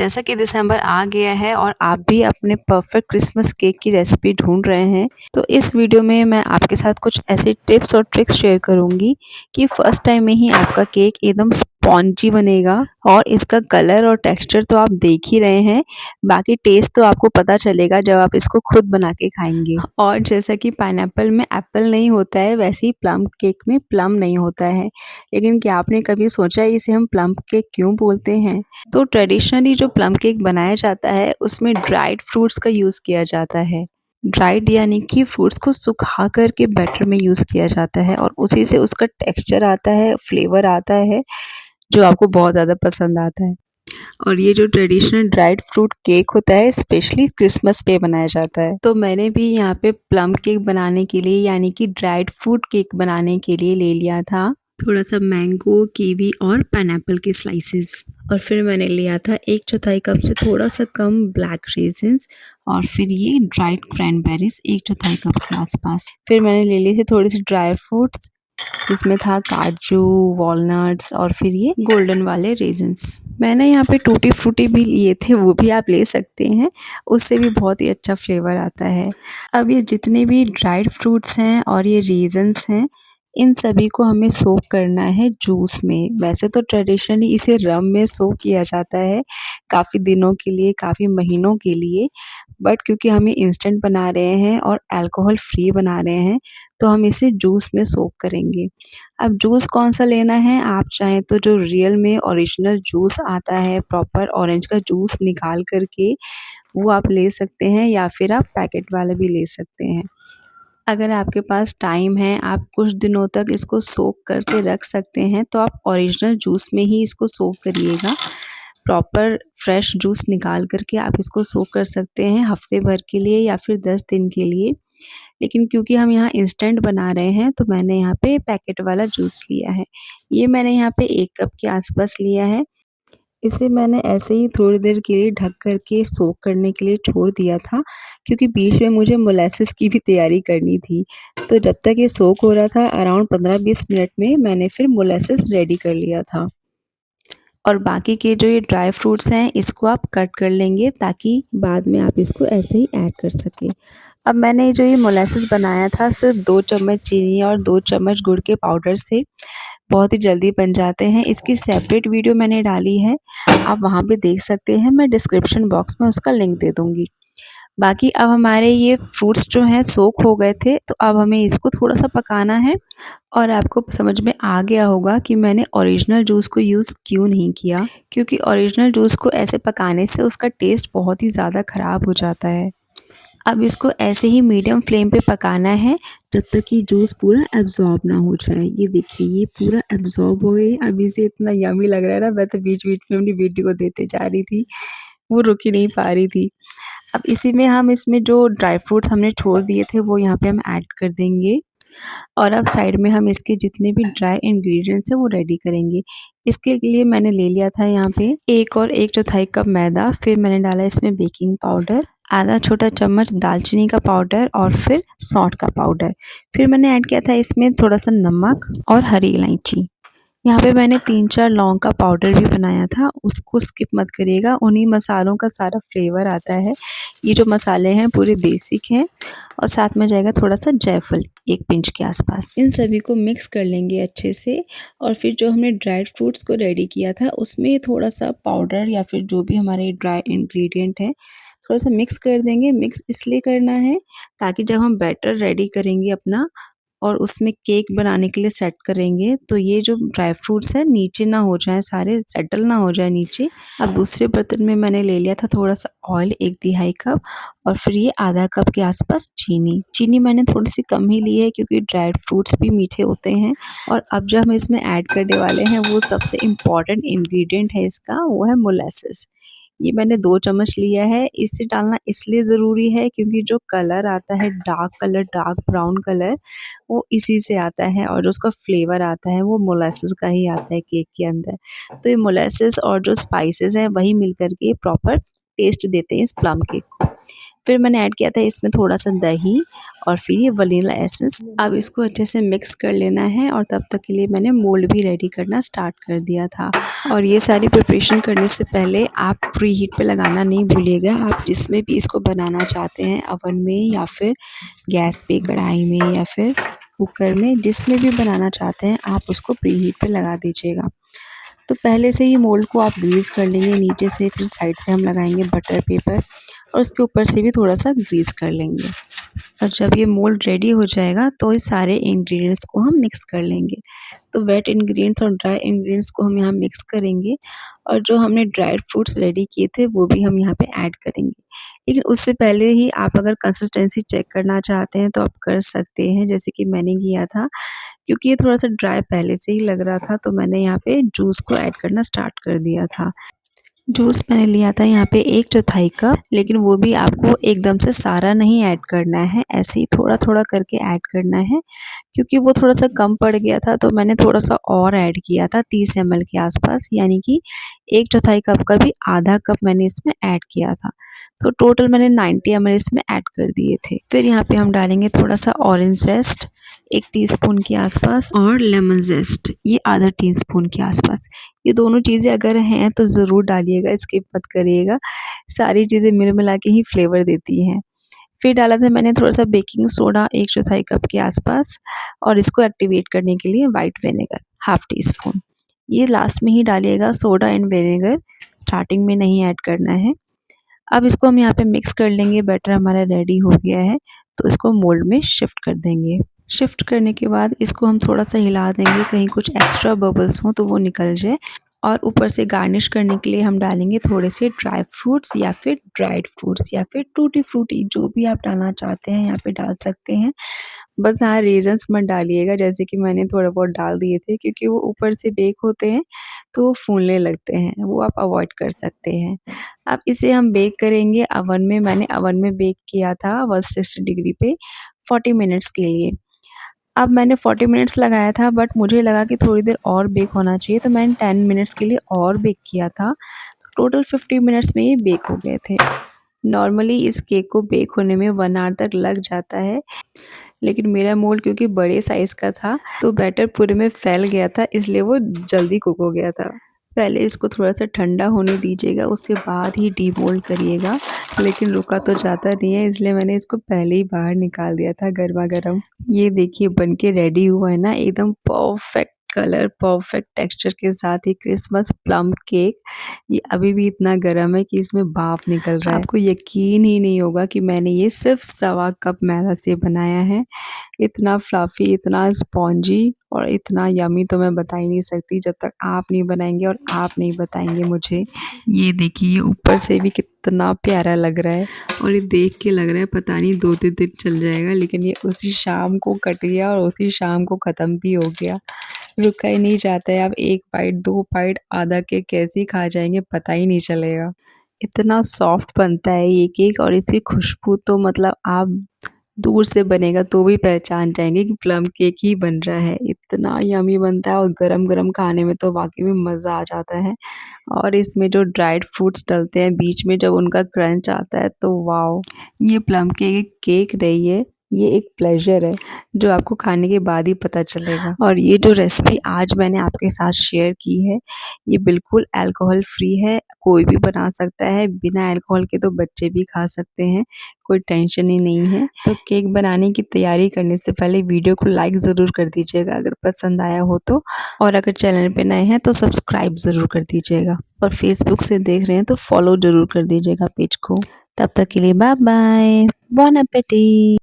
जैसा कि दिसंबर आ गया है और आप भी अपने परफेक्ट क्रिसमस केक की रेसिपी ढूंढ रहे हैं, तो इस वीडियो में मैं आपके साथ कुछ ऐसे टिप्स और ट्रिक्स शेयर करूंगी कि फर्स्ट टाइम में ही आपका केक एकदम स्पॉन्जी बनेगा। और इसका कलर और टेक्सचर तो आप देख ही रहे हैं, बाकी टेस्ट तो आपको पता चलेगा जब आप इसको खुद बना के खाएंगे। और जैसा कि पाइनएप्पल में एप्पल नहीं होता है, वैसे ही प्लम केक में प्लम नहीं होता है। लेकिन क्या आपने कभी सोचा इसे हम प्लम केक क्यों बोलते हैं? तो ट्रेडिशनली जो प्लम केक बनाया जाता है उसमें ड्राइड फ्रूट्स का यूज़ किया जाता है। ड्राइड यानी कि फ्रूट्स को सुखा कर के बैटर में यूज़ किया जाता है और उसी से उसका टेक्सचर आता है, फ्लेवर आता है, जो आपको बहुत ज़्यादा पसंद आता है। और ये जो ट्रेडिशनल ड्राइड फ्रूट केक होता है स्पेशली क्रिसमस पे बनाया जाता है। तो मैंने भी यहाँ पे प्लम केक बनाने के लिए यानी कि ड्राइड फ्रूट केक बनाने के लिए ले लिया था थोड़ा सा मैंगो, कीवी और पाइनएप्पल के स्लाइसेस। और फिर मैंने लिया था 1/4 कप से थोड़ा सा कम ब्लैक रेजिन्स और फिर ये ड्राइड क्रैनबेरीज 1/4 कप के आसपास। फिर मैंने ले लिए थे थोड़ी सी ड्राई फ्रूट्स जिसमें था काजू, वॉलनट्स और फिर ये गोल्डन वाले रेजिन्स। मैंने यहाँ पे टूटी फ्रूटी भी लिए थे, वो भी आप ले सकते हैं, उससे भी बहुत ही अच्छा फ्लेवर आता है। अब ये जितने भी ड्राइड फ्रूट्स हैं और ये रेजिन्स हैं, इन सभी को हमें सोक करना है जूस में। वैसे तो ट्रेडिशनली इसे रम में सोक किया जाता है काफ़ी दिनों के लिए, काफ़ी महीनों के लिए, बट क्योंकि हम ये इंस्टेंट बना रहे हैं और अल्कोहल फ्री बना रहे हैं, तो हम इसे जूस में सोक करेंगे। अब जूस कौन-सा लेना है, आप चाहें तो जो रियल में ओरिजिनल जूस आता है, प्रॉपर ऑरेंज का जूस निकाल कर के, वो आप ले सकते हैं या फिर आप पैकेट वाला भी ले सकते हैं। अगर आपके पास टाइम है, आप कुछ दिनों तक इसको सोक करके रख सकते हैं, तो आप ओरिजिनल जूस में ही इसको सोक करिएगा। प्रॉपर फ्रेश जूस निकाल कर के आप इसको सोक कर सकते हैं हफ्ते भर के लिए या फिर 10 दिन के लिए। लेकिन क्योंकि हम यहाँ इंस्टेंट बना रहे हैं, तो मैंने यहाँ पे पैकेट वाला जूस लिया है। ये मैंने यहाँ पे 1 कप के आसपास लिया है। इसे मैंने ऐसे ही थोड़ी देर के लिए ढक कर के सोक करने के लिए छोड़ दिया था, क्योंकि बीच में मुझे मोलेसेस की भी तैयारी करनी थी। तो जब तक ये सोक हो रहा था अराउंड 15-20 मिनट में मैंने फिर मोलेसेस रेडी कर लिया था। और बाकी के जो ये ड्राई फ्रूट्स हैं इसको आप कट कर लेंगे ताकि बाद में आप इसको ऐसे ही ऐड कर सकें। अब मैंने जो ये मोलेसेस बनाया था सिर्फ 2 चम्मच चीनी और 2 चम्मच गुड़ के पाउडर से बहुत ही जल्दी बन जाते हैं। इसकी सेपरेट वीडियो मैंने डाली है, आप वहाँ पे देख सकते हैं, मैं डिस्क्रिप्शन बॉक्स में उसका लिंक दे दूँगी। बाकी अब हमारे ये फ्रूट्स जो हैं सोक हो गए थे, तो अब हमें इसको थोड़ा-सा पकाना है। और आपको समझ में आ गया होगा कि मैंने ओरिजिनल जूस को यूज़ क्यों नहीं किया, क्योंकि ओरिजिनल जूस को ऐसे पकाने से उसका टेस्ट बहुत ही ज़्यादा ख़राब हो जाता है। अब इसको ऐसे ही मीडियम फ्लेम पे पकाना है जब तक कि जूस पूरा एब्ज़ॉर्ब ना हो जाए। ये देखिए ये पूरा एब्ज़ॉर्ब हो गई, अभी से इतना यम्मी लग रहा है ना, मैं तो बीच-बीच में अपनी बेटी को देते जा रही थी, वो रुक ही नहीं पा रही थी। अब इसी में हम इसमें जो ड्राई फ्रूट्स हमने छोड़ दिए थे वो यहाँ पे हम ऐड कर देंगे। और अब साइड में हम इसके जितने भी ड्राई इंग्रेडिएंट्स हैं वो रेडी करेंगे। इसके लिए मैंने ले लिया था यहाँ पे 1 और 1/4 कप मैदा, फिर मैंने डाला इसमें बेकिंग पाउडर, आधा छोटा चम्मच दालचीनी का पाउडर और फिर सौंठ का पाउडर। फिर मैंने ऐड किया था इसमें थोड़ा-सा नमक और हरी इलायची। यहाँ पे मैंने 3-4 लौंग का पाउडर भी बनाया था, उसको स्किप मत करिएगा, उन्हीं मसालों का सारा फ्लेवर आता है। ये जो मसाले हैं पूरे बेसिक हैं और साथ में जाएगा थोड़ा-सा जायफल 1 पिंच के आसपास। इन सभी को मिक्स कर लेंगे अच्छे से और फिर जो हमने ड्राइड फ्रूट्स को रेडी किया था उसमें थोड़ा-सा पाउडर या फिर जो भी हमारे ड्राई इंग्रेडिएंट हैं, थोड़ा-सा मिक्स कर देंगे। मिक्स इसलिए करना है ताकि जब हम बैटर रेडी करेंगे अपना और उसमें केक बनाने के लिए सेट करेंगे, तो ये जो ड्राई फ्रूट्स हैं नीचे ना हो जाएँ, सारे सेटल ना हो जाए नीचे। अब दूसरे बर्तन में मैंने ले लिया था थोड़ा-सा ऑयल 1/2 कप और फिर ये आधा कप के आसपास चीनी। चीनी मैंने थोड़ी-सी कम ही ली है क्योंकि ड्राइड फ्रूट्स भी मीठे होते हैं। और अब जो हम इसमें ऐड करने वाले हैं वो सबसे इम्पोर्टेंट इंग्रीडिएंट है इसका, वो है मोलेसेस। ये मैंने 2 चम्मच लिया है, इसे डालना इसलिए ज़रूरी है क्योंकि जो कलर आता है dark colour, dark brown colour, वो इसी से आता है और जो उसका फ्लेवर आता है वो मोलेसेस का ही आता है केक के अंदर। तो ये मोलेसेस और जो स्पाइसेस हैं वही मिल कर के प्रॉपर टेस्ट देते हैं इस प्लम केक को। फिर मैंने ऐड किया था इसमें थोड़ा-सा दही और फिर ये वनीला एसेंस। अब इसको अच्छे से मिक्स कर लेना है और तब तक के लिए मैंने मोल्ड भी रेडी करना स्टार्ट कर दिया था। और ये सारी प्रिपरेशन करने से पहले आप प्री हीट पे लगाना नहीं भूलिएगा। आप जिसमें भी इसको बनाना चाहते हैं, ओवन में या फिर गैस पे, कढ़ाई में या फिर कुकर में, जिसमें भी बनाना चाहते हैं आप उसको प्री हीट पे लगा दीजिएगा। तो पहले से ही मोल्ड को आप ग्रीस कर लेंगे नीचे से, फिर साइड से हम लगाएंगे बटर पेपर और उसके ऊपर से भी थोड़ा सा ग्रीस कर लेंगे। और जब ये मोल्ड रेडी हो जाएगा तो इस सारे इंग्रेडिएंट्स को हम मिक्स कर लेंगे। तो वेट इंग्रेडिएंट्स और ड्राई इंग्रेडिएंट्स को हम यहाँ मिक्स करेंगे और जो हमने ड्राइड फ्रूट्स रेडी किए थे वो भी हम यहाँ पे ऐड करेंगे। लेकिन उससे पहले ही आप अगर कंसिस्टेंसी चेक करना चाहते हैं तो आप कर सकते हैं, जैसे कि मैंने किया था। क्योंकि ये थोड़ा-सा ड्राई पहले से ही लग रहा था तो मैंने यहाँ पे जूस को ऐड करना स्टार्ट कर दिया था। जूस मैंने लिया था यहाँ पे 1/4 कप, लेकिन वो भी आपको एकदम से सारा नहीं ऐड करना है, ऐसे ही थोड़ा-थोड़ा करके ऐड करना है। क्योंकि वो थोड़ा-सा कम पड़ गया था तो मैंने थोड़ा-सा और ऐड किया था 30 ml के आसपास, यानी कि 1/4 कप का भी आधा कप मैंने इसमें ऐड किया था। तो टोटल मैंने 90 ml इसमें ऐड कर दिए थे। फिर यहाँ पे हम डालेंगे थोड़ा-सा ऑरेंज ज़ेस्ट 1 टीस्पून के आसपास और लेमन ज़ेस्ट ये आधा टीस्पून के आसपास। ये दोनों चीज़ें अगर हैं तो ज़रूर डालिएगा, स्किप मत करिएगा। सारी चीज़ें मिला-मिला के ही फ्लेवर देती हैं। फिर डाला था मैंने थोड़ा-सा बेकिंग सोडा 1/4 कप के आसपास और इसको एक्टिवेट करने के लिए white vinegar half tea spoon. ये लास्ट में ही डालिएगा सोडा एंड विनेगर, स्टार्टिंग में नहीं ऐड करना है। अब इसको हम यहाँ पे मिक्स कर लेंगे, बैटर हमारा रेडी हो गया है तो इसको मोल्ड में शिफ्ट कर देंगे। शिफ्ट करने के बाद इसको हम थोड़ा-सा हिला देंगे, कहीं कुछ एक्स्ट्रा बबल्स हों तो वो निकल जाए। और ऊपर से गार्निश करने के लिए हम डालेंगे थोड़े से ड्राई फ्रूट्स या फिर ड्राइड फ्रूट्स या फिर टूटी फ्रूटी, जो भी आप डालना चाहते हैं यहाँ पे डाल सकते हैं। बस हाँ, रेज़न्स मत डालिएगा, जैसे कि मैंने थोड़ा बहुत डाल दिए थे, क्योंकि वो ऊपर से बेक होते हैं तो वो फूलने लगते हैं, वो आप अवॉइड कर सकते हैं। अब इसे हम बेक करेंगे ओवन में। मैंने ओवन में बेक किया था 160 डिग्री पे 40 मिनट्स के लिए। अब मैंने 40 मिनट्स लगाया था, बट मुझे लगा कि थोड़ी देर और बेक होना चाहिए तो मैंने 10 मिनट्स के लिए और बेक किया था। तो टोटल 50 मिनट्स में ये बेक हो गए थे। नॉर्मली इस केक को बेक होने में 1 आवर तक लग जाता है, लेकिन मेरा मोल्ड क्योंकि बड़े साइज़ का था तो बैटर पूरे में फैल गया था, इसलिए वो जल्दी कुक हो गया था। पहले इसको थोड़ा-सा ठंडा होने दीजिएगा, उसके बाद ही डीमोल्ड करिएगा। लेकिन रुका तो जाता नहीं है, इसलिए मैंने इसको पहले ही बाहर निकाल दिया था गरमा-गरम। ये देखिए बन के रेडी हुआ है ना, एकदम परफेक्ट कलर, परफेक्ट टेक्सचर के साथ ही क्रिसमस प्लम केक। ये अभी भी इतना गर्म है कि इसमें भाप निकल रहा है। आपको यकीन ही नहीं होगा कि मैंने ये सिर्फ 1/4 कप मैदा से बनाया है। इतना फ्लफी, इतना स्पॉन्जी और इतना यम्मी तो मैं बता ही नहीं सकती जब तक आप नहीं बनाएंगे और आप नहीं बताएंगे मुझे। ये देखिए, ये ऊपर से भी कितना प्यारा लग रहा है और ये देख के लग रहा है पता नहीं 2-3 दिन चल जाएगा, लेकिन ये उसी शाम को कट गया और उसी शाम को ख़त्म भी हो गया। रुका ही नहीं जाता है। आप 1 बाइट, 2 बाइट, आधा केक कैसे ही खा जाएँगे पता ही नहीं चलेगा। इतना सॉफ्ट बनता है ये केक और इसकी खुशबू तो मतलब आप दूर से बनेगा तो भी पहचान जाएँगे कि प्लम केक ही बन रहा है। इतना यम्मी बनता है और गरम-गरम खाने में तो वाक़ई में मज़ा आ जाता है। और इसमें जो ड्राइड फ्रूट्स डलते हैं बीच में, जब उनका क्रंच आता है तो वॉव! ये प्लम केक केक नहीं है, ये एक प्लेज़र है जो आपको खाने के बाद ही पता चलेगा। और ये जो रेसिपी आज मैंने आपके साथ शेयर की है, ये बिल्कुल अल्कोहल फ्री है, कोई भी बना सकता है, बिना अल्कोहल के तो बच्चे भी खा सकते हैं, कोई टेंशन ही नहीं है। तो केक बनाने की तैयारी करने से पहले वीडियो को लाइक ज़रूर कर दीजिएगा अगर पसंद आया हो तो, और अगर चैनल पे नए हैं तो सब्सक्राइब ज़रूर कर दीजिएगा, और फेसबुक से देख रहे हैं तो फॉलो ज़रूर कर दीजिएगा पेज को। तब तक के लिए बाय बाय, बॉन एपेटी।